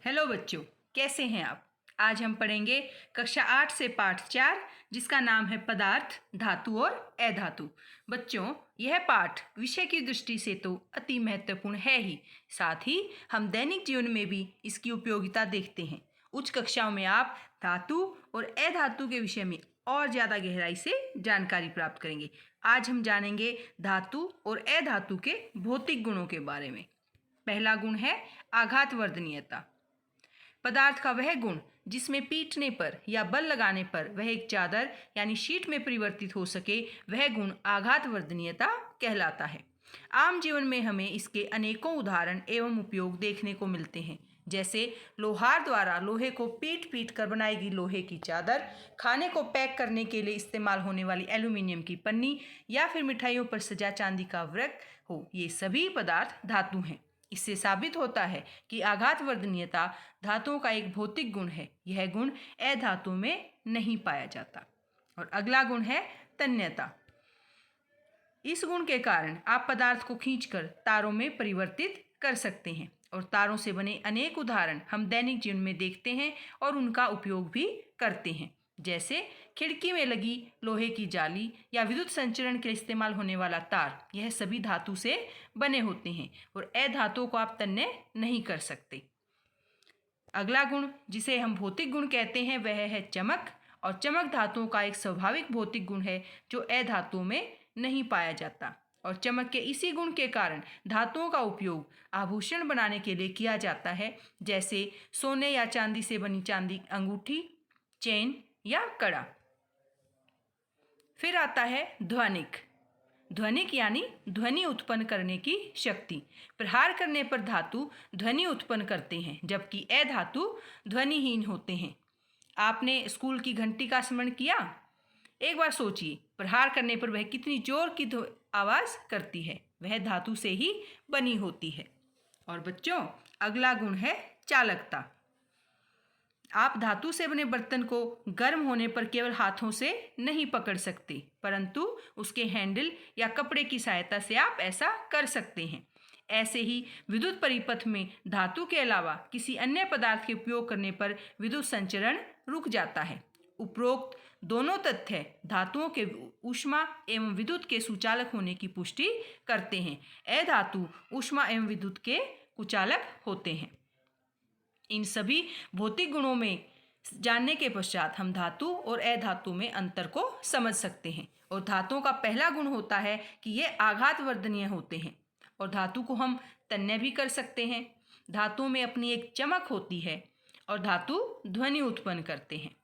Hello बच्चों, कैसे हैं आप। आज हम पढ़ेंगे कक्षा 8 से पाठ 4 जिसका नाम है पदार्थ, धातु और अधातु। बच्चों, यह पाठ विषय की दृष्टि से तो अति महत्वपूर्ण है ही, साथ ही हम दैनिक जीवन में भी इसकी उपयोगिता देखते हैं। उच्च कक्षाओं में आप धातु और अधातु के विषय में और ज़्यादा गहराई से जानकारी प्राप्त करेंगे। आज हम जानेंगे धातु और अधातु के भौतिक गुणों के बारे में। पहला गुण है आघातवर्धनीयता। पदार्थ का वह गुण जिसमें पीटने पर या बल लगाने पर वह एक चादर यानी शीट में परिवर्तित हो सके, वह गुण आघातवर्धनीयता कहलाता है। आम जीवन में हमें इसके अनेकों उदाहरण एवं उपयोग देखने को मिलते हैं, जैसे लोहार द्वारा लोहे को पीट पीट कर बनाई गई लोहे की चादर, खाने को पैक करने के लिए इस्तेमाल होने वाली एल्यूमिनियम की पन्नी, या फिर मिठाइयों पर सजा चांदी का वृक्क हो। ये सभी पदार्थ धातु हैं। इससे साबित होता है कि आघातवर्धनीयता धातुओं का एक भौतिक गुण है। यह गुण अधातु में नहीं पाया जाता। और अगला गुण है तन्यता। इस गुण के कारण आप पदार्थ को खींचकर तारों में परिवर्तित कर सकते हैं, और तारों से बने अनेक उदाहरण हम दैनिक जीवन में देखते हैं और उनका उपयोग भी करते हैं, जैसे खिड़की में लगी लोहे की जाली या विद्युत संचरण के लिए इस्तेमाल होने वाला तार। यह सभी धातु से बने होते हैं और अधातुओं को आप तन्य नहीं कर सकते। अगला गुण जिसे हम भौतिक गुण कहते हैं वह है चमक। और चमक धातुओं का एक स्वाभाविक भौतिक गुण है जो अधातुओं में नहीं पाया जाता। और चमक के इसी गुण के कारण धातुओं का उपयोग आभूषण बनाने के लिए किया जाता है, जैसे सोने या चांदी से बनी चांदी अंगूठी, चेन या कड़ा। फिर आता है ध्वनिक। ध्वनिक यानी ध्वनि उत्पन्न करने की शक्ति। प्रहार करने पर धातु ध्वनि उत्पन्न करते हैं, जबकि अधातु ध्वनिहीन होते हैं। आपने स्कूल की घंटी का स्मरण किया? एक बार सोचिए, प्रहार करने पर वह कितनी जोर की आवाज़ करती है। वह धातु से ही बनी होती है। और बच्चों, अगला गुण है चालकता। आप धातु से बने बर्तन को गर्म होने पर केवल हाथों से नहीं पकड़ सकते, परंतु उसके हैंडल या कपड़े की सहायता से आप ऐसा कर सकते हैं। ऐसे ही विद्युत परिपथ में धातु के अलावा किसी अन्य पदार्थ के उपयोग करने पर विद्युत संचरण रुक जाता है। उपरोक्त दोनों तथ्य धातुओं के ऊष्मा एवं विद्युत के सुचालक होने की पुष्टि करते हैं। अधातु ऊष्मा एवं विद्युत के कुचालक होते हैं। इन सभी भौतिक गुणों में जानने के पश्चात हम धातु और अधातु में अंतर को समझ सकते हैं। और धातुओं का पहला गुण होता है कि ये आघातवर्धनीय होते हैं, और धातु को हम तन्य भी कर सकते हैं। धातुओं में अपनी एक चमक होती है और धातु ध्वनि उत्पन्न करते हैं।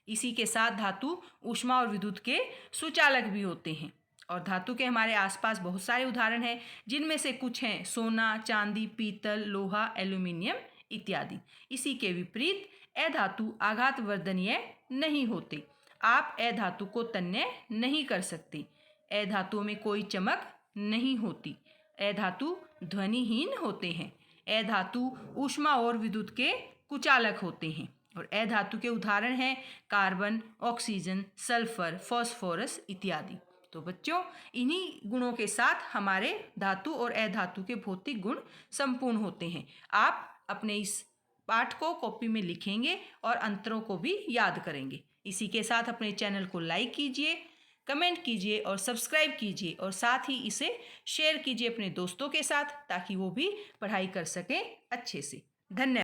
इसी के साथ धातु ऊष्मा और विद्युत के सुचालक भी होते हैं। और धातु के हमारे आसपास बहुत सारे उदाहरण हैं, जिनमें से कुछ हैं सोना, चांदी, पीतल, लोहा, एल्यूमिनियम इत्यादि। इसी के विपरीत अधातु आघातवर्धनीय नहीं होते। आप अधातु को तन्य नहीं कर सकते। अधातुओं में कोई चमक नहीं होती। अधातु ध्वनिहीन होते हैं। अधातु ऊष्मा और विद्युत के कुचालक होते हैं। और अधातु के उदाहरण हैं कार्बन, ऑक्सीजन, सल्फर, फास्फोरस इत्यादि। तो बच्चों, इन्हीं गुणों के साथ हमारे धातु और अधातु के भौतिक गुण संपूर्ण होते हैं। आप अपने इस पाठ को कॉपी में लिखेंगे और अंतरों को भी याद करेंगे। इसी के साथ अपने चैनल को लाइक कीजिए, कमेंट कीजिए और सब्सक्राइब कीजिए, और साथ ही इसे शेयर कीजिए अपने दोस्तों के साथ, ताकि वो भी पढ़ाई कर सकें अच्छे से। धन्यवाद।